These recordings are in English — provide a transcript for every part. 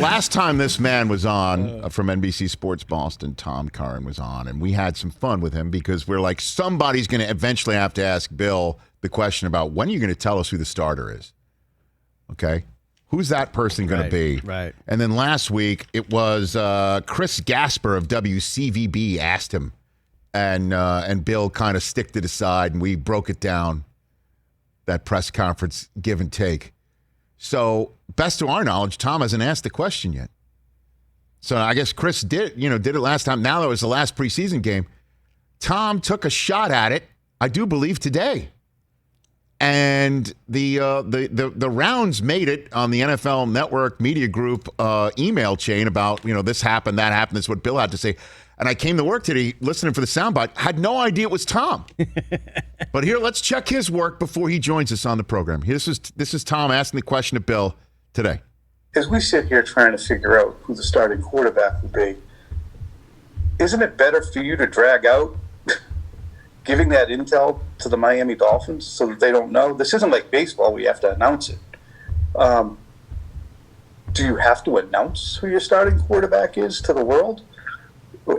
Last time this man was on from NBC Sports Boston, Tom Curran was on, and we had some fun with him because we're like, somebody's going to eventually have to ask Bill the question about when are you going to tell us who the starter is? Okay? Who's that person going to be? Right. And then last week, it was Chris Gasper of WCVB asked him, and Bill kind of sticked it aside, and we broke it down, that press conference give and take. So, best to our knowledge, Tom hasn't asked the question yet. So I guess Chris did it last time. Now that was the last preseason game. Tom took a shot at it, I do believe, today. And the rounds made it on the NFL Network Media Group email chain about, this happened, that happened. This is what Bill had to say. And I came to work today listening for the soundbite. Had no idea it was Tom. But here, let's check his work before he joins us on the program. This is Tom asking the question to Bill today. As we sit here trying to figure out who the starting quarterback will be, isn't it better for you to drag out giving that intel to the Miami Dolphins so that they don't know? This isn't like baseball. We have to announce it. Do you have to announce who your starting quarterback is to the world?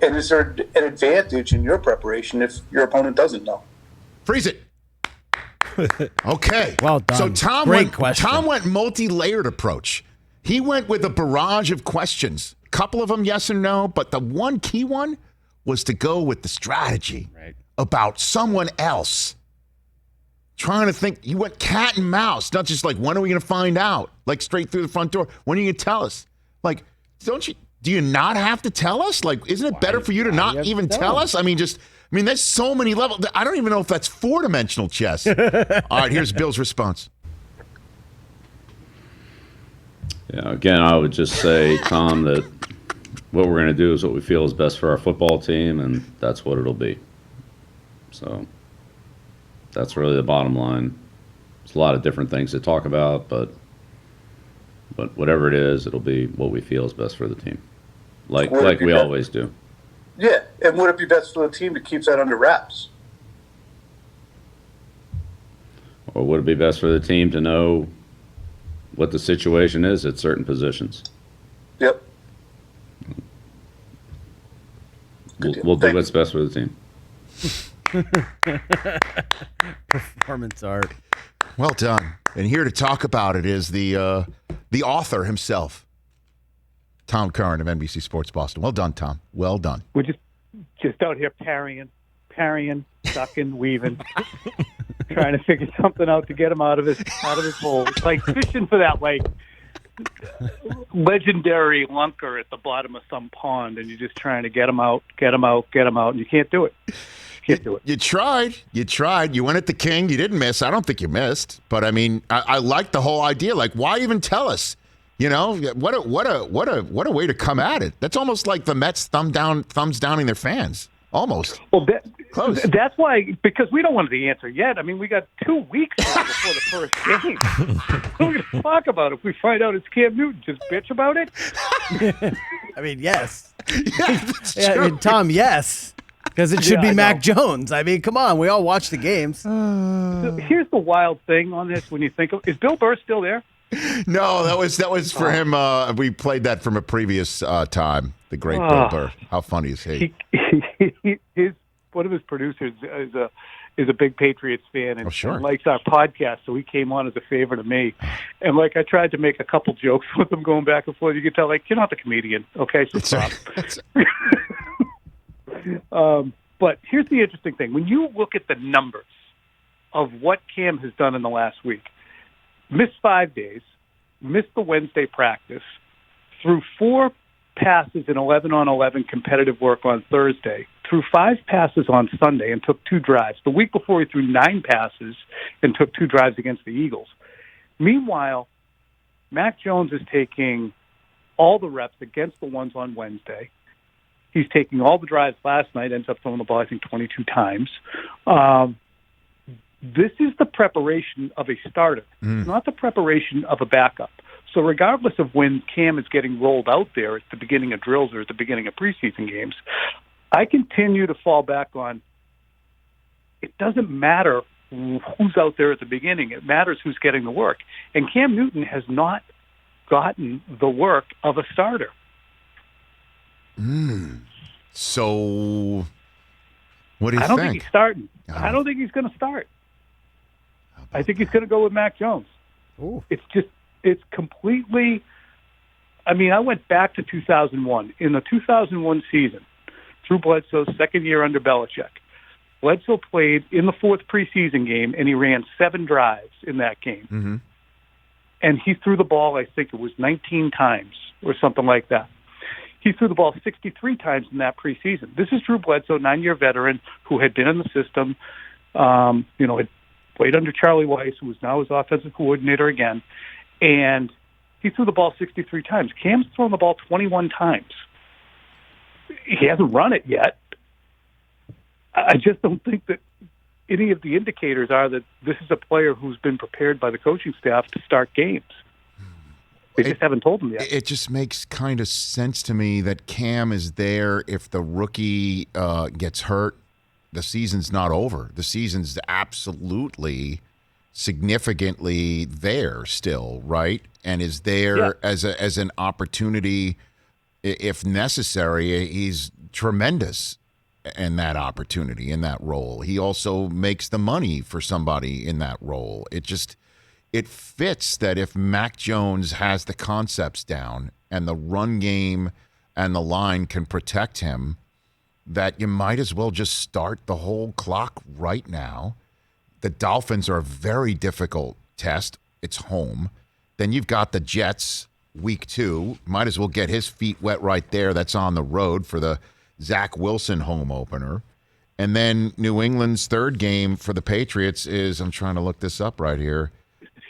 And is there an advantage in your preparation if your opponent doesn't know? Freeze it. Okay. Well done. So Tom went multi-layered approach. He went with a barrage of questions. A couple of them yes or no, but the one key one was to go with the strategy about someone else. Trying to think. You went cat and mouse, not just like, when are we going to find out? Like straight through the front door. When are you going to tell us? Like, do you not have to tell us? Like, isn't it better for you to not even tell us? I mean, there's so many levels. I don't even know if that's four-dimensional chess. All right, here's Bill's response. Yeah, again, I would just say, Tom, that what we're going to do is what we feel is best for our football team, and that's what it'll be. So that's really the bottom line. There's a lot of different things to talk about, but whatever it is, it'll be what we feel is best for the team, like we always do. Yeah, and would it be best for the team to keep that under wraps? Or would it be best for the team to know what the situation is at certain positions? Yep. We'll do what's best for the team. Performance art. Well done. And here to talk about it is the author himself, Tom Curran of NBC Sports Boston. Well done, Tom. Well done. We're just out here parrying, sucking, weaving, trying to figure something out to get him out of his hole. It's like fishing for that legendary lunker at the bottom of some pond, and you're just trying to get him out, and you can't do it. You tried. You went at the king. You didn't miss. I don't think you missed. But I mean, I like the whole idea. Like, why even tell us? What a way to come at it. That's almost like the Mets thumbs downing their fans. Almost. Well, close. That's why, because we don't want the answer yet. I mean, we got 2 weeks before the first game. What are we going to talk about if we find out it's Cam Newton? Just bitch about it? I mean, yes. Yeah, I mean, Tom, yes. Because it should be Mac Jones. I mean, come on. We all watch the games. So here's the wild thing on this when you think of, is Bill Burr still there? No, that was for him. We played that from a previous time. The great Bill Burr. How funny is he? One of his producers is a big Patriots fan and likes our podcast, so he came on as a favor to me. And I tried to make a couple jokes with him going back and forth. You could tell, you're not the comedian, okay? So stop. But here's the interesting thing. When you look at the numbers of what Cam has done in the last week, missed 5 days, missed the Wednesday practice, threw 4 passes in 11-on-11 competitive work on Thursday, threw 5 passes on Sunday and took 2 drives. The week before, he threw 9 passes and took 2 drives against the Eagles. Meanwhile, Mac Jones is taking all the reps against the ones on Wednesday. He's taking all the drives last night, ends up throwing the ball, I think, 22 times. This is the preparation of a starter, not the preparation of a backup. So regardless of when Cam is getting rolled out there at the beginning of drills or at the beginning of preseason games, I continue to fall back on it doesn't matter who's out there at the beginning. It matters who's getting the work. And Cam Newton has not gotten the work of a starter. So, what do you I don't think? think he's starting. I don't think he's going to start. I think he's going to go with Mac Jones. Ooh. It's completely. I mean, I went back to 2001. In the 2001 season, Drew Bledsoe's second year under Belichick, Bledsoe played in the fourth preseason game, and he ran 7 drives in that game. Mm-hmm. And he threw the ball, I think it was 19 times or something like that. He threw the ball 63 times in that preseason. This is Drew Bledsoe, 9-year veteran who had been in the system, had played under Charlie Weiss, who was now his offensive coordinator again, and he threw the ball 63 times. Cam's thrown the ball 21 times. He hasn't run it yet. I just don't think that any of the indicators are that this is a player who's been prepared by the coaching staff to start games. They just haven't told him yet. It just makes kind of sense to me that Cam is there if the rookie gets hurt. The season's not over. The season's absolutely significantly there still, right? And is there as an opportunity if necessary. He's tremendous in that opportunity, in that role. He also makes the money for somebody in that role. It fits that if Mac Jones has the concepts down and the run game and the line can protect him, that you might as well just start the whole clock right now. The Dolphins are a very difficult test. It's home. Then you've got the Jets week 2. Might as well get his feet wet right there. That's on the road for the Zach Wilson home opener. And then New England's third game for the Patriots is, I'm trying to look this up right here.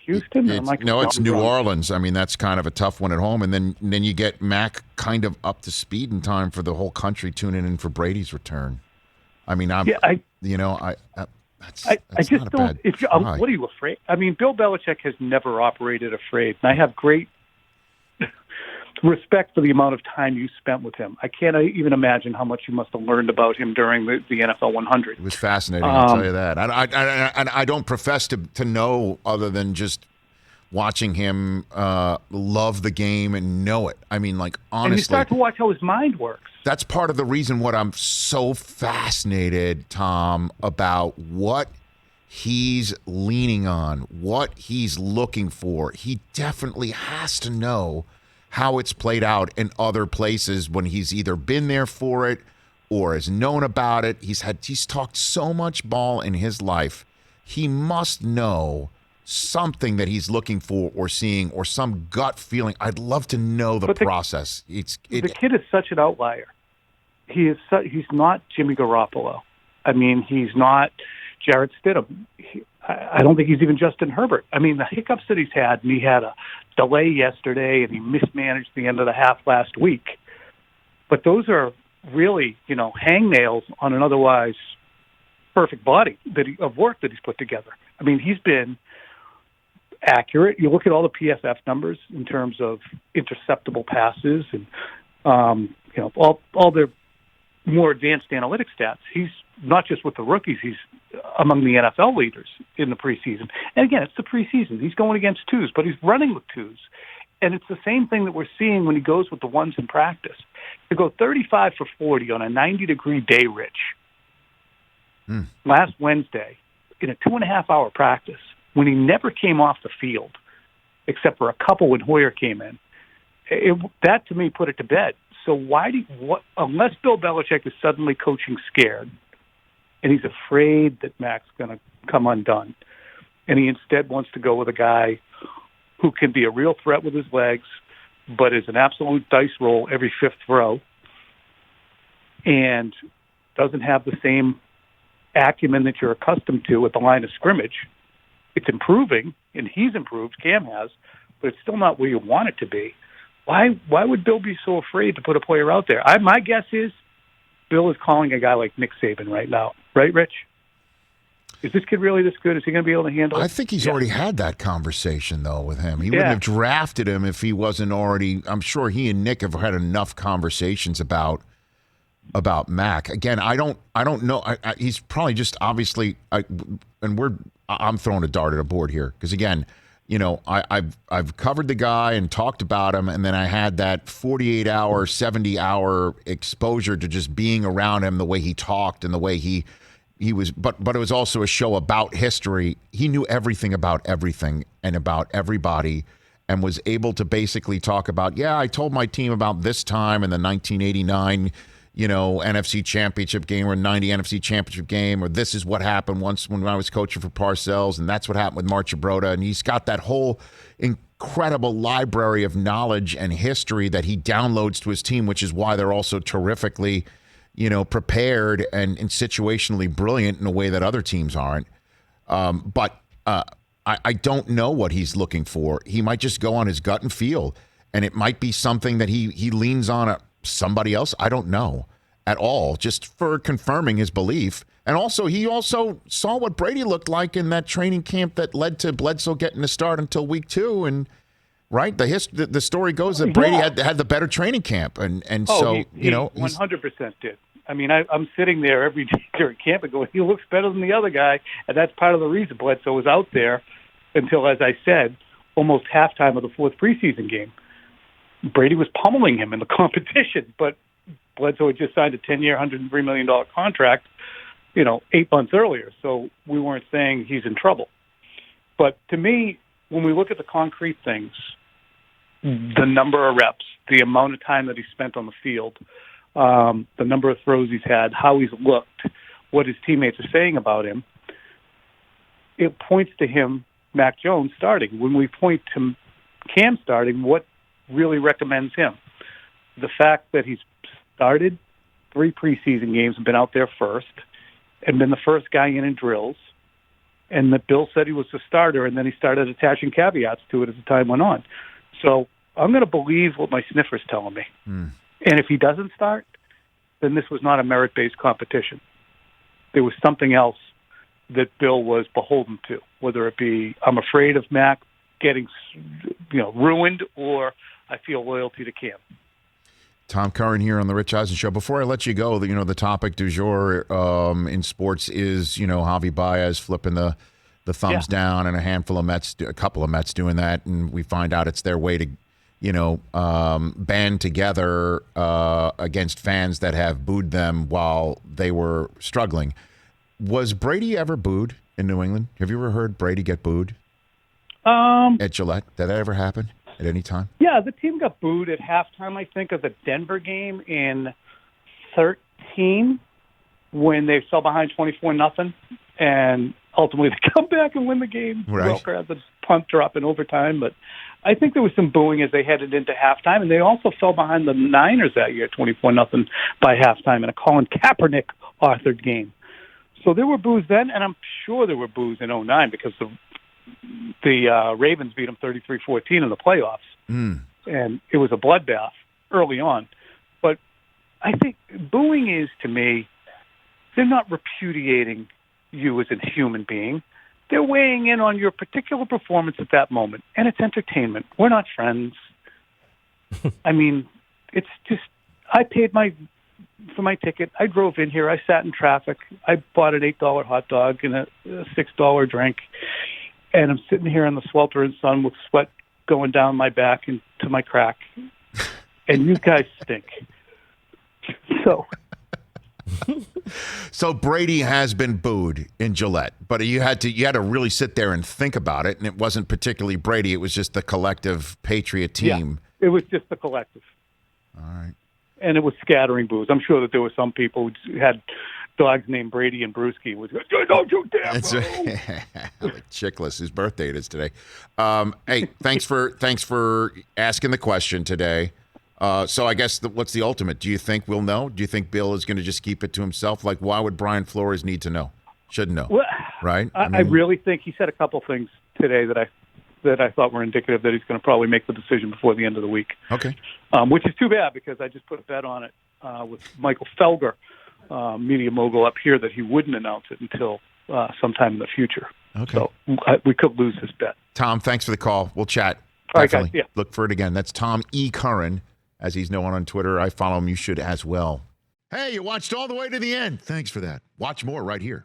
Houston? It's New Orleans. I mean, that's kind of a tough one at home. And then you get Mac kind of up to speed in time for the whole country tuning in for Brady's return. I mean, that's just not a don't. bad What are you afraid? I mean, Bill Belichick has never operated afraid, and I have great respect for the amount of time you spent with him. I can't even imagine how much you must have learned about him during the NFL 100. It was fascinating, I'll tell you that. I don't profess to know other than just watching him love the game and know it. I mean, like, honestly. And you start to watch how his mind works. That's part of the reason what I'm so fascinated, Tom, about what he's leaning on, what he's looking for. He definitely has to know how it's played out in other places when he's either been there for it or has known about it. He's talked so much ball in his life. He must know something that he's looking for or seeing or some gut feeling. I'd love to know the process. The kid is such an outlier. He's not Jimmy Garoppolo. I mean, he's not Jarrett Stidham. I don't think he's even Justin Herbert. I mean, the hiccups that he's had, and he had a delay yesterday, and he mismanaged the end of the half last week. But those are really, hangnails on an otherwise perfect body of work that he's put together. I mean, he's been accurate. You look at all the PFF numbers in terms of interceptable passes and all their more advanced analytic stats. He's not just with the rookies, he's among the NFL leaders in the preseason. And again, it's the preseason. He's going against twos, but he's running with twos. And it's the same thing that we're seeing when he goes with the ones in practice. To go 35 for 40 on a 90-degree day, Rich, last Wednesday in a 2.5-hour practice when he never came off the field except for a couple when Hoyer came in, that to me put it to bed. So unless Bill Belichick is suddenly coaching scared and he's afraid that Mac's going to come undone, and he instead wants to go with a guy who can be a real threat with his legs, but is an absolute dice roll every fifth throw, and doesn't have the same acumen that you're accustomed to at the line of scrimmage. It's improving, and he's improved, Cam has, but it's still not where you want it to be. Why would Bill be so afraid to put a player out there? My guess is Bill is calling a guy like Nick Saban right now. Right, Rich? Is this kid really this good? Is he going to be able to handle it? I think he's already had that conversation, though, with him. He wouldn't have drafted him if he wasn't already. I'm sure he and Nick have had enough conversations about Mac. Again, I don't know. He's probably just obviously, I'm throwing a dart at a board here because, again, I've covered the guy and talked about him, and then I had that 48-hour, 70-hour exposure to just being around him, the way he talked and the way he was. But it was also a show about history. He knew everything about everything and about everybody, and was able to basically talk about, I told my team about this time in the 1989 NFC Championship game or 90 NFC Championship game, or this is what happened once when I was coaching for Parcells, and that's what happened with Marchibroda. And he's got that whole incredible library of knowledge and history that he downloads to his team, which is why they're also terrifically, prepared and situationally brilliant in a way that other teams aren't. But I don't know what he's looking for. He might just go on his gut and feel, and it might be something that he leans on somebody else. I don't know at all, just for confirming his belief. And also, he also saw what Brady looked like in that training camp that led to Bledsoe getting the start until week 2. And right, the story goes that Brady had the better training camp, and so he 100% did. I mean, I'm sitting there every day during camp and going, he looks better than the other guy, and that's part of the reason Bledsoe was out there until, as I said, almost halftime of the 4th preseason game. Brady was pummeling him in the competition, but Bledsoe had just signed a 10-year, $103 million contract, 8 months earlier. So we weren't saying he's in trouble. But to me, when we look at the concrete things, the number of reps, the amount of time that he spent on the field, the number of throws he's had, how he's looked, what his teammates are saying about him, it points to him, Mac Jones, starting. When we point to Cam starting, what really recommends him? The fact that he's started 3 preseason games and been out there first and been the first guy in drills, and that Bill said he was the starter, and then he started attaching caveats to it as the time went on. So I'm going to believe what my sniffer's telling me. And if he doesn't start, then this was not a merit-based competition. There was something else that Bill was beholden to, whether it be I'm afraid of Mac getting ruined, or I feel loyalty to Cam. Tom Curran here on the Rich Eisen Show. Before I let you go, the topic du jour in sports is, Javi Baez flipping the thumbs down, and a couple of Mets doing that, and we find out it's their way to, band together against fans that have booed them while they were struggling. Was Brady ever booed in New England? Have you ever heard Brady get booed at Gillette? Did that ever happen at any time? Yeah, the team got booed at halftime, I think, of the Denver game in 2013 when they fell behind 24-0, and ultimately they come back and win the game. Right. Welker had the punt drop in overtime, but I think there was some booing as they headed into halftime, and they also fell behind the Niners that year, 24-0 by halftime in a Colin Kaepernick authored game. So there were boos then, and I'm sure there were boos in 2009 because the Ravens beat them 33-14 in the playoffs. And it was a bloodbath early on. But I think booing is, to me, they're not repudiating you as a human being. They're weighing in on your particular performance at that moment, and it's entertainment. We're not friends. I mean, it's just, I paid for my ticket. I drove in here. I sat in traffic. I bought an $8 hot dog and a $6 drink, and I'm sitting here in the sweltering sun with sweat going down my back and to my crack, and you guys stink. So Brady has been booed in Gillette, but you had to really sit there and think about it, and it wasn't particularly Brady. It was just the collective Patriot team. Yeah, it was just the collective. All right. And it was scattering boos. I'm sure that there were some people who had dogs named Brady and Brewski. Was don't you dare! Like Chickless, whose birthday it is today. Hey, thanks for asking the question today. So I guess what's the ultimate? Do you think we'll know? Do you think Bill is going to just keep it to himself? Like, why would Brian Flores need to know? Should know, well, right? I really think he said a couple things today that I thought were indicative that he's going to probably make the decision before the end of the week. Okay. Which is too bad because I just put a bet on it with Michael Felger, media mogul up here, that he wouldn't announce it until sometime in the future. Okay. So we could lose this bet. Tom, thanks for the call. We'll chat. All right, Definitely. guys. Yeah. Look for it again. That's Tom E. Curran, as he's known on Twitter. I follow him. You should as well. Hey, you watched all the way to the end. Thanks for that. Watch more right here.